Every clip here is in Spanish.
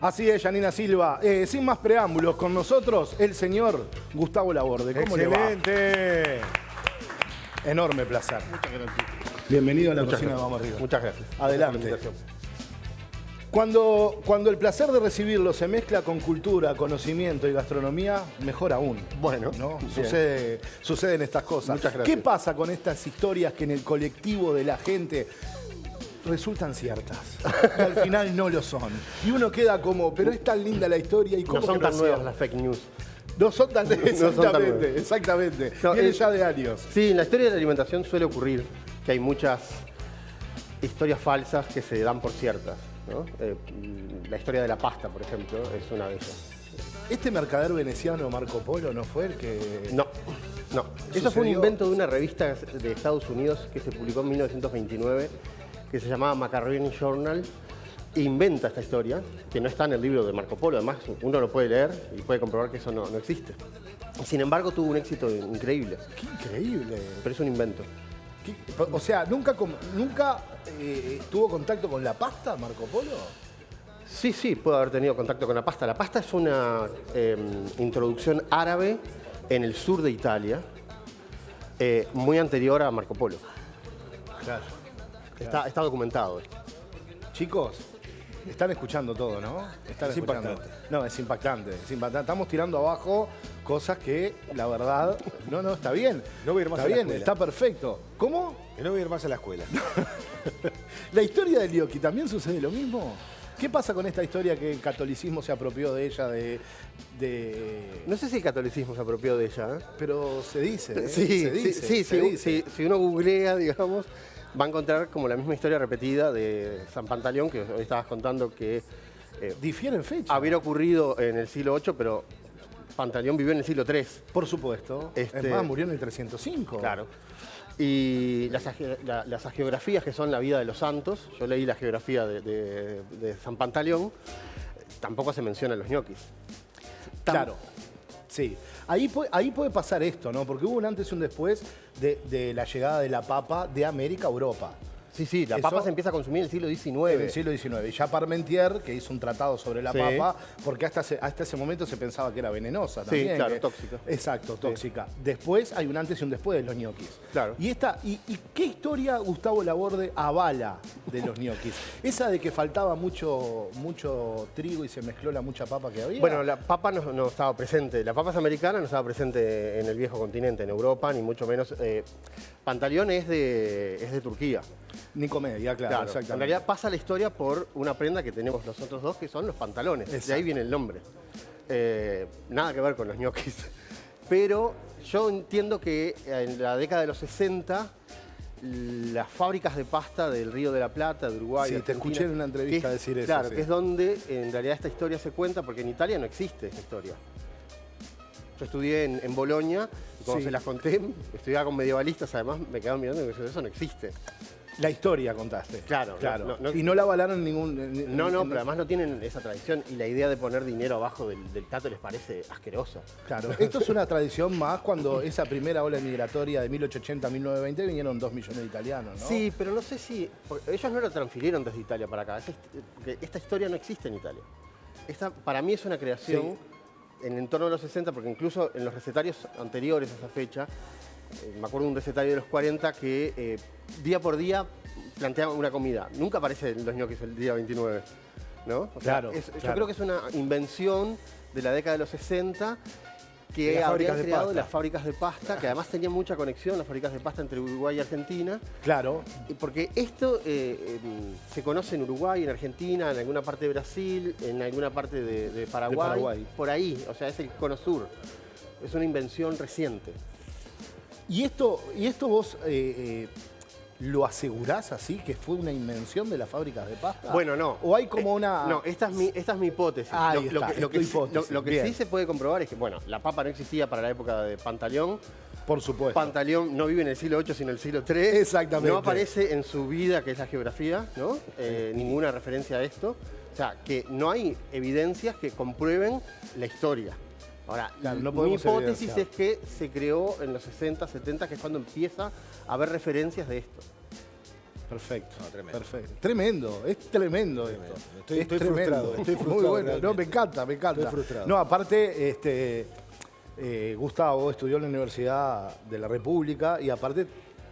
Así es, Janina Silva. Sin más preámbulos, con nosotros el señor Gustavo Laborde. ¿Cómo le va? ¡Excelente! Enorme placer. Muchas gracias. Bienvenido a la Muchas cocina de gracias. Vamos Arriba. Muchas gracias. Adelante. Gracias por la invitación. Cuando el placer de recibirlo se mezcla con cultura, conocimiento y gastronomía, mejor aún. Bueno, ¿no? bien. Suceden estas cosas. Muchas gracias. ¿Qué pasa con estas historias que en el colectivo de la gente resultan ciertas? Y al final no lo son. Y uno queda como, pero es tan linda la historia y cómo No son que tan no nuevas sea? las fake news. No son tan... son tan Exactamente, nuevas. exactamente. No, Viene ya de años. Sí, en la historia de la alimentación suele ocurrir que hay muchas historias falsas que se dan por ciertas, ¿no? La historia de la pasta, por ejemplo, es una de ellas. ¿Este mercader veneciano Marco Polo no fue el que...? No, no. Eso fue un ¿Sucedió? invento de una revista de Estados Unidos que se publicó en 1929, que se llamaba Macaroni Journal. Inventa esta historia, que no está en el libro de Marco Polo. Además, uno lo puede leer y puede comprobar que eso no existe. Sin embargo, tuvo un éxito increíble, ¡Qué increíble! pero es un invento. O sea, ¿nunca tuvo contacto con la pasta, Marco Polo? Sí, puede haber tenido contacto con la pasta. La pasta es una introducción árabe en el sur de Italia, muy anterior a Marco Polo. Claro. Está documentado. Chicos, están escuchando todo, ¿no? Están Es escuchando. impactante. No, es impactante, es impactante. Estamos tirando abajo cosas que, la verdad, no, está bien. No voy a ir más está a la bien, escuela. está perfecto. ¿Cómo? Que no voy a ir más a la escuela. ¿La historia de Gnocchi también sucede lo mismo? ¿Qué pasa con esta historia que el catolicismo se apropió de ella, No sé si el catolicismo se apropió de ella, ¿eh? pero se dice, ¿eh? Sí, se dice, se dice. si uno googlea, digamos, va a encontrar como la misma historia repetida de San Pantaleón, que hoy estabas contando que Difieren fechas. había ocurrido en el siglo VIII, pero Pantaleón vivió en el siglo III. Por supuesto. Es más, murió en el 305. Claro. Y las hagiografías, que son la vida de los santos, yo leí la geografía de San Pantaleón, tampoco se mencionan los ñoquis. Claro, sí. Ahí puede pasar esto, ¿no? Porque hubo un antes y un después de la llegada de la papa de América a Europa. Sí, la Eso- papa se empieza a consumir en el siglo XIX. En el siglo XIX. Y ya Parmentier, que hizo un tratado sobre la Sí. papa, porque hasta ese momento se pensaba que era venenosa Sí, también. claro, que- tóxica. Exacto, tóxica. Después hay un antes y un después de los ñoquis. Claro. ¿Y qué historia Gustavo Laborde avala de los ñoquis? ¿Esa de que faltaba mucho trigo y se mezcló la mucha papa que había? Bueno, la papa no estaba presente. La papa es americana, no estaba presente en el viejo continente, en Europa, ni mucho menos. Pantaleón es de Turquía. Ni comedia, claro, Claro, en exactamente. realidad pasa la historia por una prenda que tenemos nosotros dos, que son los pantalones. Exacto. De ahí viene el nombre. Nada que ver con los ñoquis. Pero yo entiendo que en la década de los 60, las fábricas de pasta del Río de la Plata, de Uruguay, Sí, de te Argentina, escuché en una entrevista que es- decir eso, Claro, sí. que es donde en realidad esta historia se cuenta, porque en Italia no existe esta historia. Yo estudié en Bolonia, y cuando Sí. se las conté, estudiaba con medievalistas, además me quedaban mirando y me decían, eso no existe. La historia contaste. Claro, claro. no- Y no la avalaron en ningún... No, pero además no tienen esa tradición y la idea de poner dinero abajo del plato les parece asquerosa. Claro, esto es una tradición más cuando esa primera ola migratoria de 1880 a 1920 vinieron 2 millones de italianos, ¿no? Sí, pero no sé si... porque ellos no lo transfirieron desde Italia para acá. Esta historia no existe en Italia. Esta para mí es una creación en el entorno de los 60, porque incluso en los recetarios anteriores a esa fecha, me acuerdo de un recetario de los 40 que día por día planteaba una comida. Nunca aparecen los ñoquis el día 29, ¿no? O sea, Claro, Yo claro. creo que es una invención de la década de los 60 De que las habrían fábricas de creado pasta. las fábricas de pasta, que además tenían mucha conexión, las fábricas de pasta entre Uruguay y Argentina. Claro, Porque esto se conoce en Uruguay, en Argentina, en alguna parte de Brasil, en alguna parte de Paraguay, Paraguay. por ahí, o sea, es el cono sur. Es una invención reciente. y esto vos lo asegurás así, que fue una invención de las fábricas de pasta. Bueno, no. O hay como una... No, esta es mi hipótesis. Ahí está, es tu hipótesis, lo que bien. sí se puede comprobar es que, bueno, la papa no existía para la época de Pantaleón. Por supuesto. Pantaleón no vive en el siglo VIII, sino en el siglo III. Exactamente. No aparece en su vida, que es la geografía, ¿no? Ninguna referencia a esto. O sea, que no hay evidencias que comprueben la historia. Ahora, Claro, no mi podemos hipótesis evidenciar. es que se creó en los 60, 70, que es cuando empieza a haber referencias de esto. Perfecto. No, tremendo. Perfecto. Tremendo, es tremendo esto. Estoy Es tremendo. frustrado, estoy frustrado Muy bueno. realmente. No, me encanta. Estoy frustrado. No, aparte, Gustavo estudió en la Universidad de la República y aparte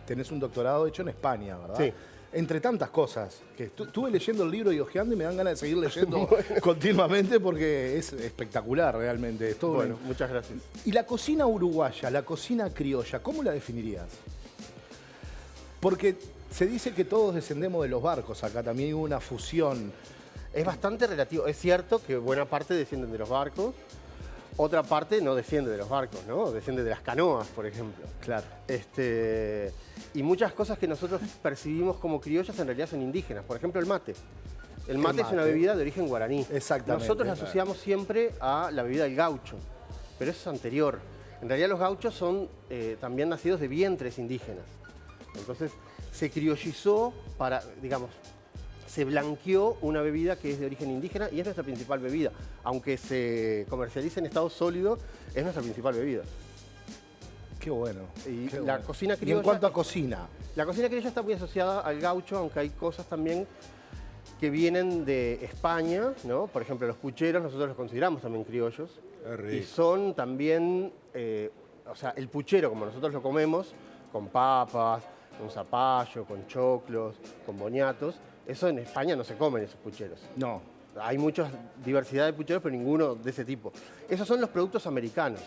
tenés un doctorado hecho en España, ¿verdad? Sí. Entre tantas cosas, que estuve leyendo el libro y hojeando y me dan ganas de seguir leyendo continuamente porque es espectacular realmente. Es todo Bueno, muchas gracias. Y la cocina uruguaya, la cocina criolla, ¿cómo la definirías? Porque se dice que todos descendemos de los barcos, acá también hay una fusión. Es bastante relativo. Es cierto que buena parte descienden de los barcos, otra parte no desciende de los barcos, ¿no? Desciende de las canoas, por ejemplo. Claro. Y muchas cosas que nosotros percibimos como criollas en realidad son indígenas. Por ejemplo, el mate. El mate es una bebida de origen guaraní. Exactamente. Nosotros la asociamos siempre a la bebida del gaucho, pero eso es anterior. En realidad los gauchos son también nacidos de vientres indígenas. Entonces se criollizó para, digamos, se blanqueó una bebida que es de origen indígena y es nuestra principal bebida. Aunque se comercialice en estado sólido, es nuestra principal bebida. Qué bueno. Y qué la bueno. cocina Y criolla... en cuanto a cocina, La cocina criolla está muy asociada al gaucho, aunque hay cosas también que vienen de España, ¿no? Por ejemplo, los pucheros nosotros los consideramos también criollos. Qué rico. Y son también, o sea, el puchero como nosotros lo comemos, con papas, con zapallo, con choclos, con boniatos, eso en España no se comen esos pucheros. no. Hay mucha diversidad de pucheros, pero ninguno de ese tipo. Esos son los productos americanos.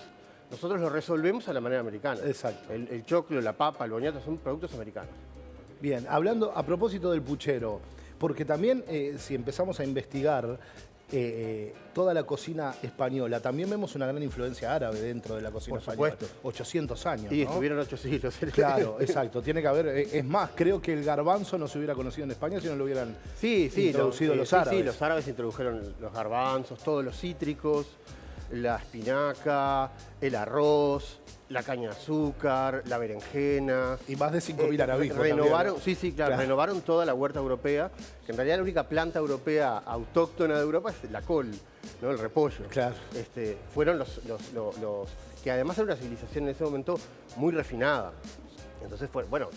Nosotros los resolvemos a la manera americana. Exacto. El choclo, la papa, el boniato son productos americanos. Bien, hablando a propósito del puchero, porque también si empezamos a investigar toda la cocina española, también vemos una gran influencia árabe dentro de la cocina Por española. supuesto. 800 años, Y ¿no? estuvieron 8 siglos. Claro, exacto. Tiene que haber. Es más, creo que el garbanzo no se hubiera conocido en España si no lo hubieran Sí, introducido los árabes. Sí, los árabes introdujeron los garbanzos, todos los cítricos, la espinaca, el arroz, la caña de azúcar, la berenjena. Y más de 5.000 arabismos Renovaron, también, ¿no? sí, claro, renovaron toda la huerta europea, que en realidad la única planta europea autóctona de Europa es la col, ¿no? El repollo. Claro. Fueron los que además era una civilización en ese momento muy refinada. Entonces fue, bueno,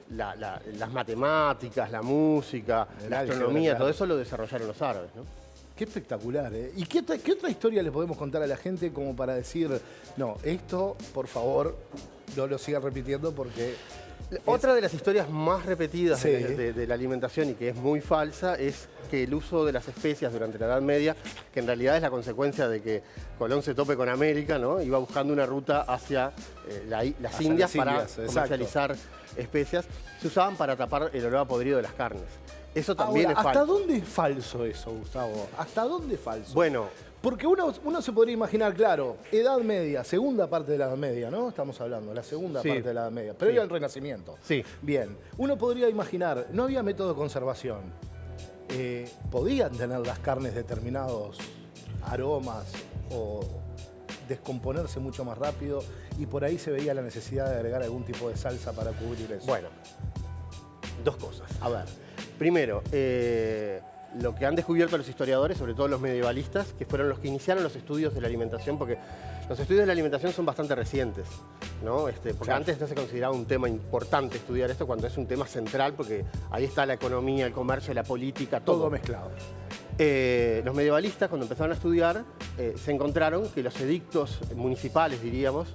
las matemáticas, la música, El la álgebra, astronomía, claro. todo eso lo desarrollaron los árabes, ¿no? Qué espectacular, ¿eh? ¿Y qué otra historia le podemos contar a la gente como para decir, no, esto, por favor, no lo siga repitiendo porque... Otra de las historias más repetidas Sí. de la alimentación y que es muy falsa es que el uso de las especias durante la Edad Media, que en realidad es la consecuencia de que Colón se tope con América, ¿no? Iba buscando una ruta hacia las Hacia Indias las para Indias, exacto. comercializar especias, se usaban para tapar el olor a podrido de las carnes. Eso también Ahora, es falso. ¿hasta dónde es falso eso, Gustavo? ¿Hasta dónde es falso? Bueno, Porque uno se podría imaginar, claro, Edad Media, segunda parte de la Edad Media, ¿no? Estamos hablando, la segunda Sí. parte de la Edad Media, previo al Renacimiento. Sí. Bien, uno podría imaginar, no había método de conservación. ¿Podían tener las carnes determinados aromas o descomponerse mucho más rápido? Y por ahí se veía la necesidad de agregar algún tipo de salsa para cubrir eso. bueno, dos cosas. A ver, Primero, lo que han descubierto los historiadores, sobre todo los medievalistas, que fueron los que iniciaron los estudios de la alimentación, porque los estudios de la alimentación son bastante recientes, ¿no? Porque Claro. antes no se consideraba un tema importante estudiar esto, cuando es un tema central, porque ahí está la economía, el comercio, la política, todo mezclado. Los medievalistas, cuando empezaron a estudiar, se encontraron que los edictos municipales, diríamos,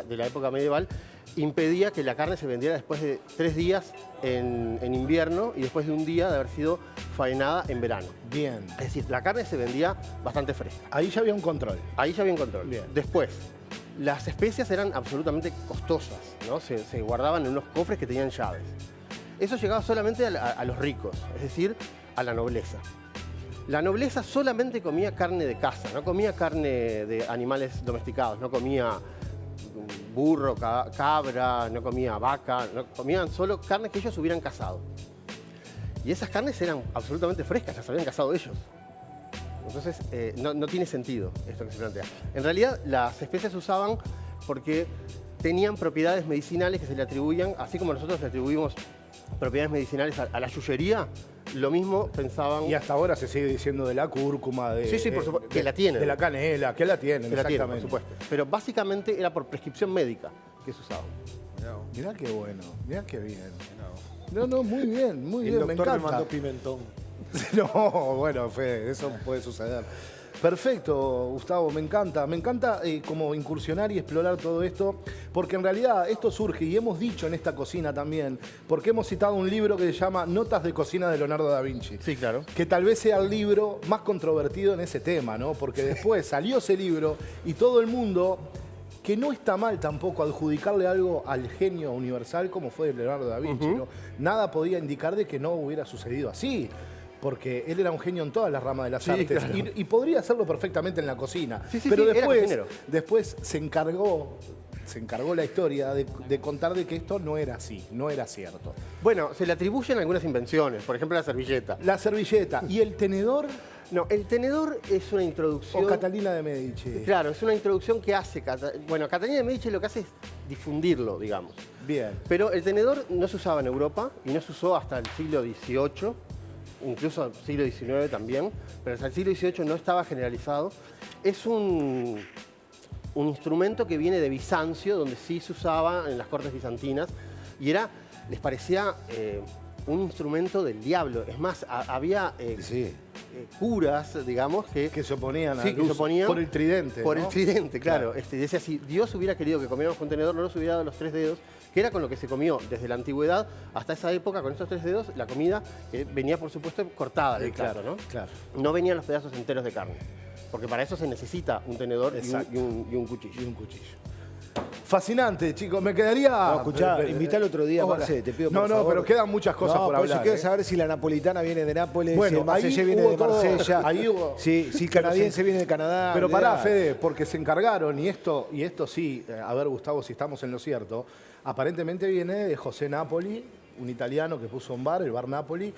de la época medieval, impedía que la carne se vendiera después de 3 días en invierno y después de un día de haber sido faenada en verano. Bien. Es decir, la carne se vendía bastante fresca. Ahí ya había un control. Ahí ya había un control. Bien. Después, las especias eran absolutamente costosas, ¿no? Se guardaban en unos cofres que tenían llaves. Eso llegaba solamente a los ricos, es decir, a la nobleza. La nobleza solamente comía carne de caza, no comía carne de animales domesticados, no comía burro, cabra, no comía vaca, no, comían solo carnes que ellos hubieran cazado. Y esas carnes eran absolutamente frescas, las habían cazado ellos. Entonces, no tiene sentido esto que se plantea. En realidad, las especias se usaban porque tenían propiedades medicinales que se le atribuían, así como nosotros le atribuimos propiedades medicinales a la yuyería, lo mismo pensaban... Y hasta ahora se sigue diciendo de la cúrcuma, de, Sí, por supuesto, que la tienen. De la canela, que la tienen, que la tienen, exactamente. por supuesto. Pero básicamente era por prescripción médica que se usaba. No, Mirá qué bueno, mirá qué bien. no. No, muy bien, me El doctor encanta. me mandó pimentón. No, bueno, Fede, eso puede suceder. Perfecto, Gustavo, me encanta como incursionar y explorar todo esto, porque en realidad esto surge, y hemos dicho en esta cocina también, porque hemos citado un libro que se llama Notas de cocina de Leonardo da Vinci. Sí, claro. Que tal vez sea el libro más controvertido en ese tema, ¿no? Porque después salió ese libro y todo el mundo, que no está mal tampoco adjudicarle algo al genio universal como fue Leonardo da Vinci, ¿no? Nada podía indicar de que no hubiera sucedido así. Porque él era un genio en todas las ramas de las artes claro. y podría hacerlo perfectamente en la cocina. Sí, pero sí, era después se encargó la historia de contar de que esto no era así, no era cierto. Bueno, se le atribuyen algunas invenciones, por ejemplo la servilleta. La servilleta y el tenedor No, el tenedor es una introducción... o Catalina de Medici. Claro, es una introducción que hace... Bueno, Catalina de Medici lo que hace es difundirlo, digamos. Bien. Pero el tenedor no se usaba en Europa y no se usó hasta el siglo XVIII, incluso el siglo XIX también, pero hasta el siglo XVIII no estaba generalizado. Es un instrumento que viene de Bizancio, donde sí se usaba en las cortes bizantinas, y les parecía un instrumento del diablo. Es más, había curas, digamos, que se oponían sí, al que se uso oponían por el tridente. Por ¿no? el tridente, claro. Decía, si Dios hubiera querido que comiéramos con tenedor, no nos hubiera dado los 3 dedos, que era con lo que se comió desde la antigüedad hasta esa época, con estos 3 dedos, la comida venía, por supuesto, cortada del plato, ¿no? Claro. No venían los pedazos enteros de carne, porque para eso se necesita un tenedor y un cuchillo. Y un cuchillo. Fascinante, chicos. Me quedaría... No, escuchá, invítalo otro día, Hola. Marce, te pido por favor. No, pero quedan muchas cosas por eso hablar. quiero saber si la napolitana viene de Nápoles, Bueno, si el Marsella ahí viene hubo de todo. Marsella, Ahí hubo... si el canadiense viene de Canadá. Pero pará, olvidá. Fede, porque se encargaron, y esto sí, a ver, Gustavo, si estamos en lo cierto, aparentemente viene de José Napoli, un italiano que puso un bar, el Bar Napoli.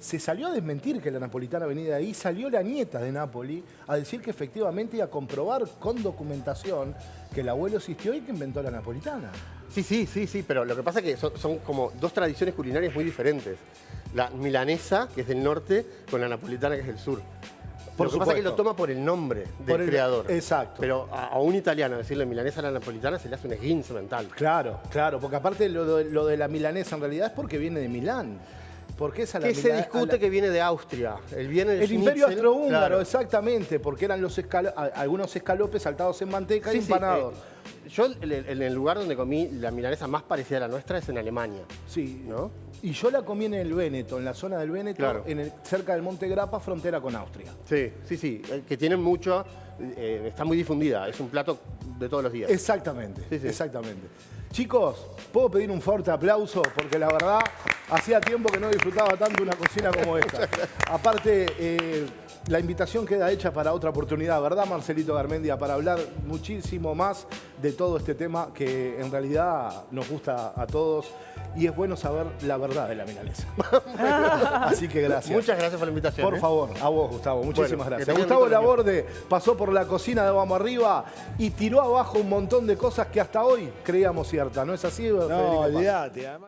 Se salió a desmentir que la napolitana venía de ahí, salió la nieta de Napoli a decir que efectivamente iba a comprobar con documentación que el abuelo existió y que inventó la napolitana. Sí, pero lo que pasa es que son como dos tradiciones culinarias muy diferentes. La milanesa, que es del norte, con la napolitana, que es del sur. Lo que pasa es que lo toma por el nombre del creador. Exacto. Pero a un italiano decirle milanesa a la napolitana se le hace un esguince mental. Claro, porque aparte lo de la milanesa en realidad es porque viene de Milán. Porque esa que se discute que viene de Austria. El Imperio Austrohúngaro, claro. Exactamente, porque eran algunos escalopes saltados en manteca y empanados. Yo en el lugar donde comí la milanesa más parecida a la nuestra es en Alemania. Sí. ¿No? Y yo la comí en el Véneto, en la zona del Véneto, Claro. cerca del Monte Grappa, frontera con Austria. Sí. Que tienen mucho, está muy difundida. Es un plato de todos los días. Exactamente, Sí. exactamente. Chicos, ¿puedo pedir un fuerte aplauso? Porque la verdad, hacía tiempo que no disfrutaba tanto una cocina como esta. Aparte, la invitación queda hecha para otra oportunidad, ¿verdad, Marcelito Garmendia? Para hablar muchísimo más de todo este tema que en realidad nos gusta a todos y es bueno saber la verdad de la milanesa. Así que gracias. Muchas gracias por la invitación. Por favor, a vos, Gustavo. Muchísimas Bueno, gracias. Gustavo Laborde pasó por la cocina de Vamos Arriba y tiró abajo un montón de cosas que hasta hoy creíamos ciertas. ¿No es así, Federico No, Paz? olvídate. Además...